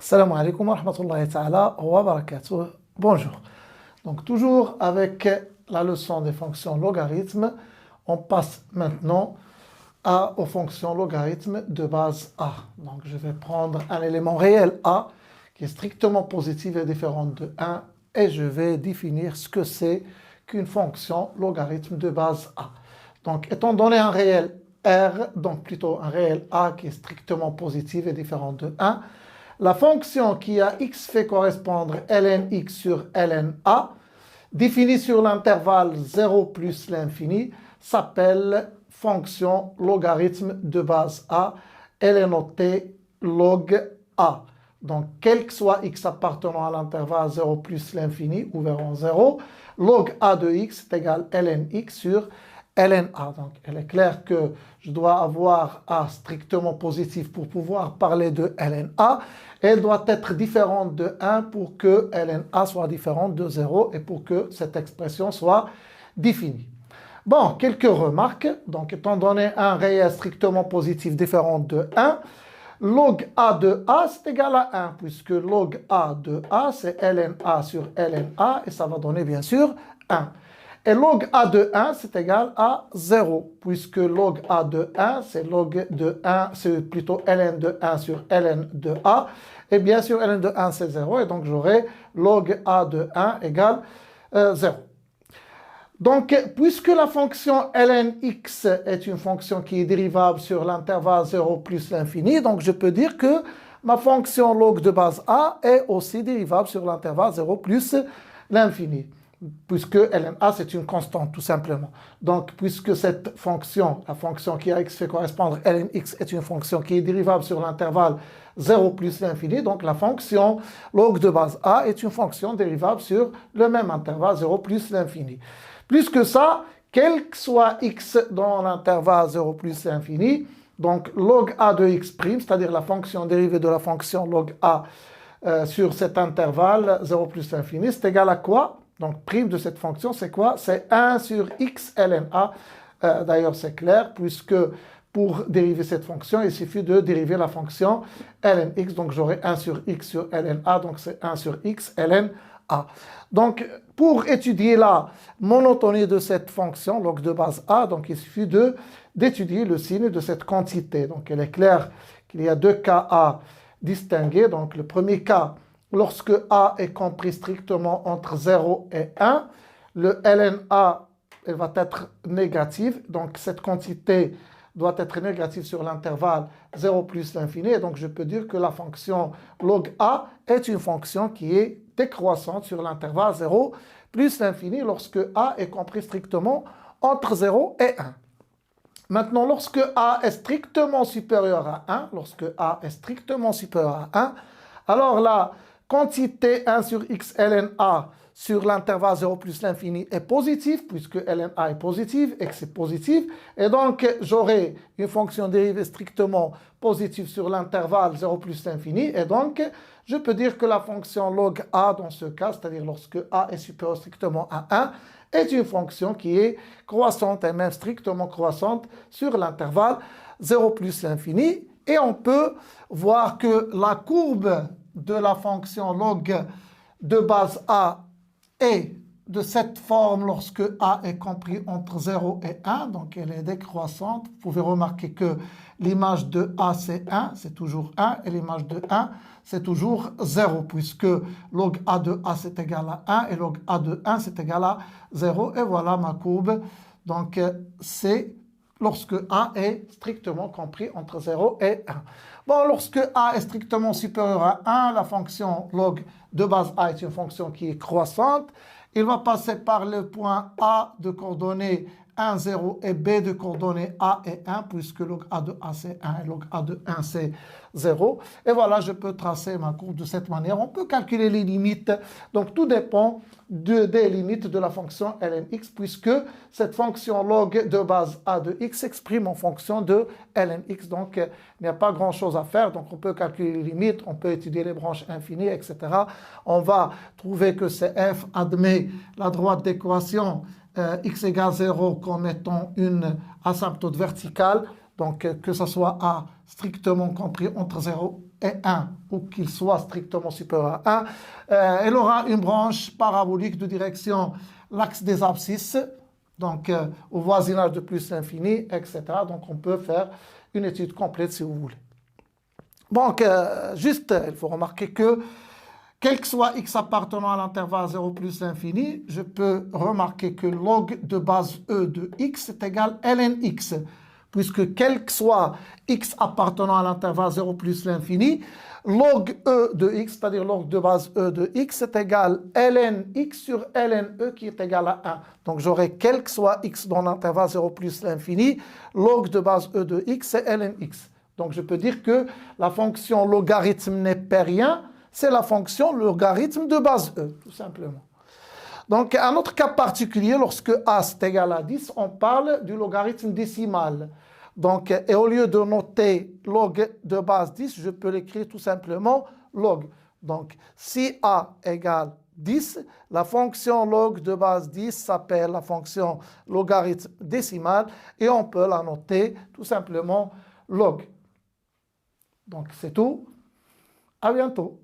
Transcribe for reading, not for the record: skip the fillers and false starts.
Assalamu alaikum wa rahmatullahi ta'ala wa barakatuh. Bonjour. Donc toujours avec la leçon des fonctions logarithmes, on passe maintenant aux fonctions logarithmes de base A. Donc je vais prendre un élément réel A qui est strictement positif et différent de 1 et je vais définir ce que c'est qu'une fonction logarithme de base A. Donc étant donné un réel R, donc plutôt un réel A qui est strictement positif et différent de 1, la fonction qui a x fait correspondre ln x sur ln a, définie sur l'intervalle 0 plus l'infini, s'appelle fonction logarithme de base A. Elle est notée log A. Donc, quel que soit x appartenant à l'intervalle 0 plus l'infini, ouvert en 0, log A de x est égal ln x sur ln a. Donc, il est clair que je dois avoir A strictement positif pour pouvoir parler de ln a. Elle doit être différente de 1 pour que ln a soit différente de 0 et pour que cette expression soit définie. Bon, quelques remarques. Donc, étant donné un réel strictement positif différent de 1, log A de A, c'est égal à 1, puisque log A de A, c'est ln A sur ln A, et ça va donner bien sûr 1. Et log A de 1, c'est égal à 0, puisque log A de 1, c'est log de 1, c'est plutôt ln de 1 sur ln de A. Et bien sûr, ln de 1, c'est 0, et donc j'aurai log A de 1 égale 0. Donc, puisque la fonction ln x est une fonction qui est dérivable sur l'intervalle 0 plus l'infini, donc je peux dire que ma fonction log de base A est aussi dérivable sur l'intervalle 0 plus l'infini, puisque ln a c'est une constante tout simplement. Donc, puisque cette fonction, la fonction qui a x fait correspondre ln x est une fonction qui est dérivable sur l'intervalle 0 plus l'infini, donc la fonction log de base A est une fonction dérivable sur le même intervalle 0 plus l'infini. Plus que ça, quel que soit x dans l'intervalle 0 plus l'infini, donc log A de x', c'est-à-dire la fonction dérivée de la fonction log A sur cet intervalle 0 plus l'infini, c'est égal à quoi? Donc prime de cette fonction, c'est quoi? C'est 1 sur x ln a. D'ailleurs, c'est clair, puisque pour dériver cette fonction, il suffit de dériver la fonction ln x. Donc j'aurai 1 sur x sur ln a, donc c'est 1 sur x ln a. Donc, pour étudier la monotonie de cette fonction, log de base A, donc il suffit d'étudier le signe de cette quantité. Donc, il est clair qu'il y a deux cas à distinguer. Donc, le premier cas, lorsque A est compris strictement entre 0 et 1, le ln A elle va être négative. Donc, cette quantité doit être négative sur l'intervalle 0 plus l'infini. Et donc, je peux dire que la fonction log A est une fonction qui est décroissante sur l'intervalle 0 plus l'infini lorsque A est compris strictement entre 0 et 1. Maintenant, lorsque A est strictement supérieur à 1, alors la quantité 1 sur x ln A sur l'intervalle 0 plus l'infini est positive, puisque ln A est positive, x est positive, et donc j'aurai une fonction dérivée strictement positive sur l'intervalle 0 plus l'infini, et donc je peux dire que la fonction log A dans ce cas, c'est-à-dire lorsque A est supérieur strictement à 1, est une fonction qui est croissante et même strictement croissante sur l'intervalle 0 plus l'infini, et on peut voir que la courbe de la fonction log de base A est de cette forme lorsque A est compris entre 0 et 1, donc elle est décroissante. Vous pouvez remarquer que l'image de A c'est 1, c'est toujours 1, et l'image de 1 c'est toujours 0, puisque log A de A c'est égal à 1, et log A de 1 c'est égal à 0, et voilà ma courbe. Donc c'est lorsque A est strictement compris entre 0 et 1. Bon, lorsque A est strictement supérieur à 1, la fonction log de base A est une fonction qui est croissante. Il va passer par le point A de coordonnées 1, 0 et B de coordonnées A et 1, puisque log A de A c'est 1 et log A de 1 c'est 0. Et voilà, je peux tracer ma courbe de cette manière. On peut calculer les limites. Donc, tout dépend des limites de la fonction ln x, puisque cette fonction log de base A de x s'exprime en fonction de ln x. Donc, il n'y a pas grand-chose à faire. Donc, on peut calculer les limites, on peut étudier les branches infinies, etc. On va trouver que CF admet la droite d'équation x égale 0 comme étant une asymptote verticale. Donc, que ce soit A strictement compris entre 0 et 1, ou qu'il soit strictement supérieur à 1, elle aura une branche parabolique de direction l'axe des abscisses, donc au voisinage de plus l'infini, etc. Donc, on peut faire une étude complète si vous voulez. Donc, juste, il faut remarquer que quel que soit x appartenant à l'intervalle 0 plus l'infini, je peux remarquer que log de base E de x est égal à ln x. Puisque quel que soit x appartenant à l'intervalle 0 plus l'infini, log E de x, c'est-à-dire log de base E de x, est égal à ln x sur ln E qui est égal à 1. Donc j'aurai quel que soit x dans l'intervalle 0 plus l'infini, log de base E de x, c'est ln x. Donc je peux dire que la fonction logarithme n'est pas rien, c'est la fonction logarithme de base E, tout simplement. Donc, un autre cas particulier, lorsque A est égal à 10, on parle du logarithme décimal. Donc, et au lieu de noter log de base 10, je peux l'écrire tout simplement log. Donc, si A égale 10, la fonction log de base 10 s'appelle la fonction logarithme décimal et on peut la noter tout simplement log. Donc, c'est tout. À bientôt.